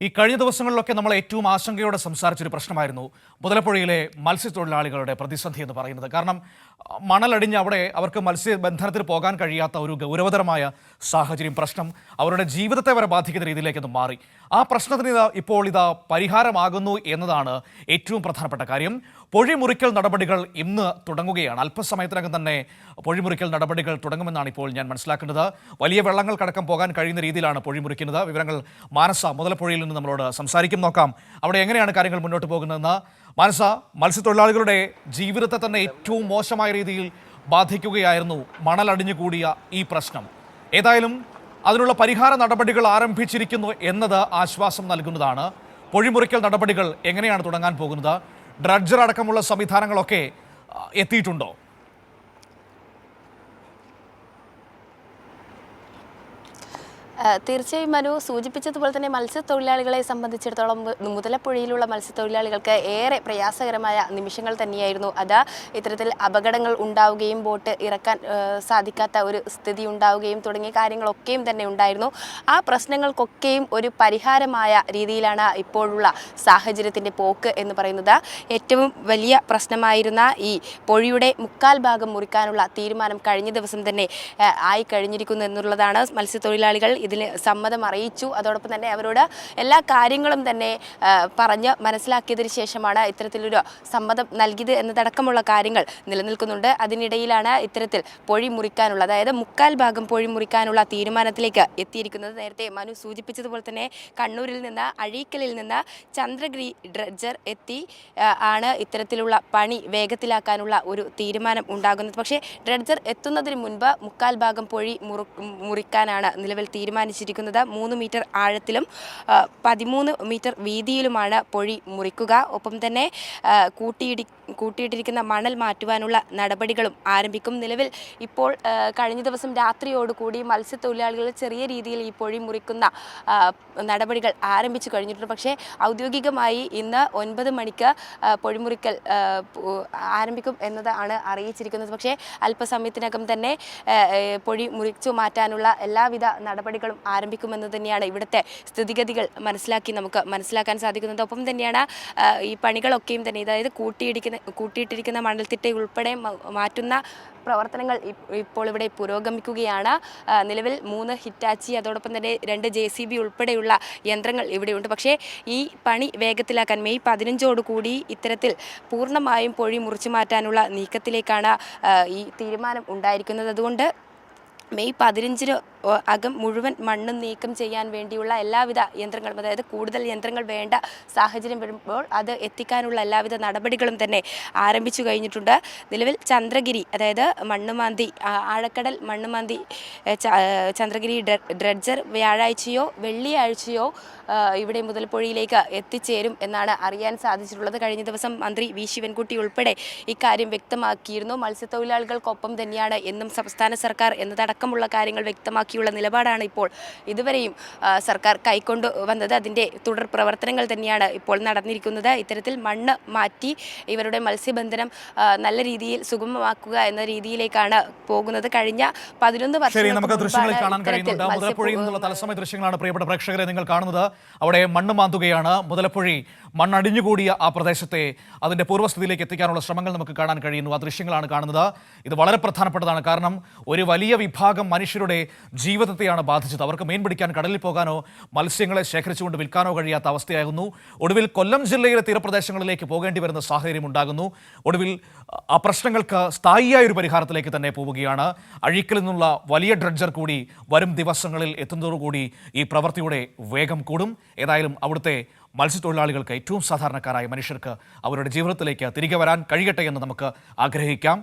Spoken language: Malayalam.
ഈ കഴിഞ്ഞ ദിവസങ്ങളിലൊക്കെ നമ്മൾ ഏറ്റവും ആശങ്കയോടെ സംസാരിച്ചൊരു പ്രശ്നമായിരുന്നു മുതലപ്പുഴയിലെ മത്സ്യത്തൊഴിലാളികളുടെ പ്രതിസന്ധി എന്ന് പറയുന്നത്. കാരണം മണലടിഞ്ഞ് അവിടെ അവർക്ക് മത്സ്യബന്ധനത്തിന് പോകാൻ കഴിയാത്ത ഒരു ഗൗരവതരമായ സാഹചര്യം, പ്രശ്നം അവരുടെ ജീവിതത്തെ വരെ ബാധിക്കുന്ന രീതിയിലേക്ക് മാറി. ആ പ്രശ്നത്തിന് ഇപ്പോൾ പരിഹാരമാകുന്നു എന്നതാണ് ഏറ്റവും പ്രധാനപ്പെട്ട കാര്യം. പൊഴിമുറിക്കൽ നടപടികൾ ഇന്ന് തുടങ്ങുകയാണ്. അല്പസമയത്തിനകം തന്നെ പൊഴിമുറിക്കൽ നടപടികൾ തുടങ്ങുമെന്നാണ് ഇപ്പോൾ ഞാൻ മനസ്സിലാക്കുന്നത്. വലിയ വെള്ളങ്ങൾക്കടക്കം പോകാൻ കഴിയുന്ന രീതിയിലാണ് പൊഴിമുറിക്കുന്നത്. വിവരങ്ങൾ മാനസ മുതലപ്പുഴയിൽ നിന്ന് നമ്മളോട് സംസാരിക്കും. നോക്കാം അവിടെ എങ്ങനെയാണ് കാര്യങ്ങൾ മുന്നോട്ട് പോകുന്നതെന്ന്. മാനസ, മത്സ്യത്തൊഴിലാളികളുടെ ജീവിതത്തെ തന്നെ ഏറ്റവും മോശമായ രീതിയിൽ ബാധിക്കുകയായിരുന്നു മണലടിഞ്ഞുകൂടിയ ഈ പ്രശ്നം. ഏതായാലും അതിനുള്ള പരിഹാര നടപടികൾ ആരംഭിച്ചിരിക്കുന്നു എന്നത് ആശ്വാസം നൽകുന്നതാണ്. പൊഴിമുറിക്കൽ നടപടികൾ എങ്ങനെയാണ് തുടങ്ങാൻ പോകുന്നത്? ഡ്രഡ്ജർ അടക്കമുള്ള സംവിധാനങ്ങളൊക്കെ എത്തിയിട്ടുണ്ടോ? തീർച്ചയായും മനു സൂചിപ്പിച്ചതുപോലെ തന്നെ മത്സ്യത്തൊഴിലാളികളെ സംബന്ധിച്ചിടത്തോളം മുതലപ്പുഴയിലുള്ള മത്സ്യത്തൊഴിലാളികൾക്ക് ഏറെ പ്രയാസകരമായ നിമിഷങ്ങൾ തന്നെയായിരുന്നു അത്. ഇത്തരത്തിൽ അപകടങ്ങൾ ഉണ്ടാവുകയും ബോട്ട് ഇറക്കാൻ സാധിക്കാത്ത ഒരു സ്ഥിതി ഉണ്ടാവുകയും തുടങ്ങിയ കാര്യങ്ങളൊക്കെയും തന്നെ ഉണ്ടായിരുന്നു. ആ പ്രശ്നങ്ങൾക്കൊക്കെയും ഒരു പരിഹാരമായ രീതിയിലാണ് ഇപ്പോഴുള്ള സാഹചര്യത്തിൻ്റെ പോക്ക് എന്ന് പറയുന്നത്. ഏറ്റവും വലിയ പ്രശ്നമായിരുന്ന ഈ പൊഴിയുടെ മുക്കാൽ ഭാഗം മുറിക്കാനുള്ള തീരുമാനം കഴിഞ്ഞ ദിവസം തന്നെ ആയി കഴിഞ്ഞിരിക്കുന്നു എന്നുള്ളതാണ്. മത്സ്യത്തൊഴിലാളികൾ ഇതിന് സമ്മതം അറിയിച്ചു. അതോടൊപ്പം തന്നെ അവരോട് എല്ലാ കാര്യങ്ങളും തന്നെ പറഞ്ഞ് മനസ്സിലാക്കിയതിന് ശേഷമാണ് ഇത്തരത്തിലൊരു സമ്മതം നൽകിയത് എന്നതടക്കമുള്ള കാര്യങ്ങൾ നിലനിൽക്കുന്നുണ്ട്. അതിനിടയിലാണ് ഇത്തരത്തിൽ പൊഴി മുറിക്കാനുള്ള, അതായത് മുക്കാൽ ഭാഗം പൊഴി മുറിക്കാനുള്ള തീരുമാനത്തിലേക്ക് എത്തിയിരിക്കുന്നത്. നേരത്തെ മനു സൂചിപ്പിച്ചതുപോലെ തന്നെ കണ്ണൂരിൽ നിന്ന്, അഴീക്കലിൽ നിന്ന് ചന്ദ്രഗിരി ഡ്രഡ്ജർ എത്തി ആണ് ഇത്തരത്തിലുള്ള പണി വേഗത്തിലാക്കാനുള്ള ഒരു തീരുമാനം ഉണ്ടാകുന്നത്. പക്ഷേ ഡ്രഡ്ജർ എത്തുന്നതിന് മുൻപ് മുക്കാൽ ഭാഗം പൊഴി മുറിക്കാനാണ് നിലവിൽ തീരുമാനിച്ചിരിക്കുന്നത്. 3 മീറ്റർ ആഴത്തിലും 13 മീറ്റർ വീതിയിലുമാണ് പൊഴി മുറിക്കുക. ഒപ്പം തന്നെ കൂട്ടിയിട്ടിരിക്കുന്ന മണൽ മാറ്റുവാനുള്ള നടപടികളും ആരംഭിക്കും. നിലവിൽ ഇപ്പോൾ കഴിഞ്ഞ ദിവസം രാത്രിയോടുകൂടി മത്സ്യത്തൊഴിലാളികൾ ചെറിയ രീതിയിൽ ഈ പൊഴി മുറിക്കുന്ന നടപടികൾ ആരംഭിച്ചു കഴിഞ്ഞിട്ടുണ്ട്. പക്ഷേ ഔദ്യോഗികമായി ഇന്ന് 9 മണിക്ക് പൊഴിമുറിക്കൽ ആരംഭിക്കും എന്നതാണ് അറിയിച്ചിരിക്കുന്നത്. പക്ഷേ അല്പസമയത്തിനകം തന്നെ പൊഴി മുറിച്ചു മാറ്റാനുള്ള എല്ലാവിധ നടപടികളും ആരംഭിക്കുമെന്ന് തന്നെയാണ് ഇവിടുത്തെ സ്ഥിതിഗതികൾ നമുക്ക് മനസ്സിലാക്കാൻ സാധിക്കുന്നത്. ഒപ്പം തന്നെയാണ് ഈ പണികളൊക്കെയും തന്നെ, അതായത് കൂട്ടിയിട്ടിരിക്കുന്ന മണൽത്തിട്ട ഉൾപ്പെടെ മാറ്റുന്ന പ്രവർത്തനങ്ങൾ ഇപ്പോൾ ഇവിടെ പുരോഗമിക്കുകയാണ്. നിലവിൽ 3 ഹിറ്റാച്ചി, അതോടൊപ്പം തന്നെ 2 JCB ഉൾപ്പെടെയുള്ള യന്ത്രങ്ങൾ ഇവിടെയുണ്ട്. പക്ഷേ ഈ പണി വേഗത്തിലാക്കാൻ മെയ് 15 ഇത്തരത്തിൽ പൂർണ്ണമായും പൊഴി മുറിച്ചു മാറ്റാനുള്ള നീക്കത്തിലേക്കാണ് ഈ തീരുമാനം ഉണ്ടായിരിക്കുന്നത്. അതുകൊണ്ട് മെയ് 15 അകം മുഴുവൻ മണ്ണും നീക്കം ചെയ്യാൻ വേണ്ടിയുള്ള എല്ലാവിധ യന്ത്രങ്ങളും, അതായത് കൂടുതൽ യന്ത്രങ്ങൾ വേണ്ട സാഹചര്യം വരുമ്പോൾ അത് എത്തിക്കാനുള്ള എല്ലാവിധ നടപടികളും തന്നെ ആരംഭിച്ചു കഴിഞ്ഞിട്ടുണ്ട്. നിലവിൽ ചന്ദ്രഗിരി, അതായത് മണ്ണുമാന്തി, ആഴക്കടൽ മണ്ണുമാന്തി ചന്ദ്രഗിരി ഡ്രഡ്ജർ വ്യാഴാഴ്ചയോ വെള്ളിയാഴ്ചയോ ഇവിടെ മുതലപ്പുഴയിലേക്ക് എത്തിച്ചേരും എന്നാണ് അറിയാൻ സാധിച്ചിട്ടുള്ളത്. കഴിഞ്ഞ ദിവസം മന്ത്രി വി ശിവൻകുട്ടി ഉൾപ്പെടെ ഇക്കാര്യം വ്യക്തമാക്കിയിരുന്നു. മത്സ്യത്തൊഴിലാളികൾക്കൊപ്പം തന്നെയാണ് എന്നും സംസ്ഥാന സർക്കാർ എന്നതടക്കമുള്ള കാര്യങ്ങൾ വ്യക്തമാക്കിയുള്ള നിലപാടാണ് ഇപ്പോൾ ഇതുവരെയും സർക്കാർ കൈക്കൊണ്ടു വന്നത്. അതിൻ്റെ തുടർ പ്രവർത്തനങ്ങൾ തന്നെയാണ് ഇപ്പോൾ നടന്നിരിക്കുന്നത്. ഇത്തരത്തിൽ മണ്ണ് മാറ്റി ഇവരുടെ മത്സ്യബന്ധനം നല്ല രീതിയിൽ സുഗമമാക്കുക എന്ന രീതിയിലേക്കാണ് പോകുന്നത്. കഴിഞ്ഞ 11 വർഷം നമുക്ക് ദൃശ്യങ്ങളിൽ കാണാൻ കഴിയുന്നുണ്ട്. മുതലപ്പുഴയിൽ നിന്നുള്ള തത്സമയ ദൃശ്യങ്ങളാണ് പ്രിയപ്പെട്ട പ്രേക്ഷകരെ നിങ്ങൾ കാണുന്നത്. അവിടെ മണ്ണ് മാന്തുകയാണ്. മുതലപ്പുഴി മണ്ണടിഞ്ഞുകൂടിയ ആ പ്രദേശത്തെ അതിൻ്റെ പൂർവ്വസ്ഥിതിയിലേക്ക് എത്തിക്കാനുള്ള ശ്രമങ്ങൾ നമുക്ക് കാണാൻ കഴിയുന്നു. ആ ദൃശ്യങ്ങളാണ് കാണുന്നത്. ഇത് വളരെ പ്രധാനപ്പെട്ടതാണ്. കാരണം ഒരു വലിയ വിഭാഗം മനുഷ്യരുടെ ജീവിതത്തെയാണ് ബാധിച്ചത്. അവർക്ക് മീൻ പിടിക്കാൻ കടലിൽ പോകാനോ മത്സ്യങ്ങളെ ശേഖരിച്ചുകൊണ്ട് വിൽക്കാനോ കഴിയാത്ത അവസ്ഥയാകുന്നു. ഒടുവിൽ കൊല്ലം ജില്ലയിലെ തീരപ്രദേശങ്ങളിലേക്ക് പോകേണ്ടി വരുന്ന സാഹചര്യം ഉണ്ടാകുന്നു. ഒടുവിൽ ആ പ്രശ്നങ്ങൾക്ക് സ്ഥായിയായ ഒരു പരിഹാരത്തിലേക്ക് തന്നെ പോവുകയാണ്. അഴീക്കലിൽ നിന്നുള്ള വലിയ ഡ്രഡ്ജർ കൂടി വരും ദിവസങ്ങളിൽ എത്തുന്നതോടുകൂടി ഈ പ്രവൃത്തിയുടെ വേഗം കൂടും. ഏതായാലും അവിടുത്തെ മത്സ്യത്തൊഴിലാളികൾക്ക്, ഏറ്റവും സാധാരണക്കാരായ മനുഷ്യർക്ക് അവരുടെ ജീവിതത്തിലേക്ക് തിരികെ വരാൻ കഴിയട്ടെ എന്ന് നമുക്ക് ആഗ്രഹിക്കാം.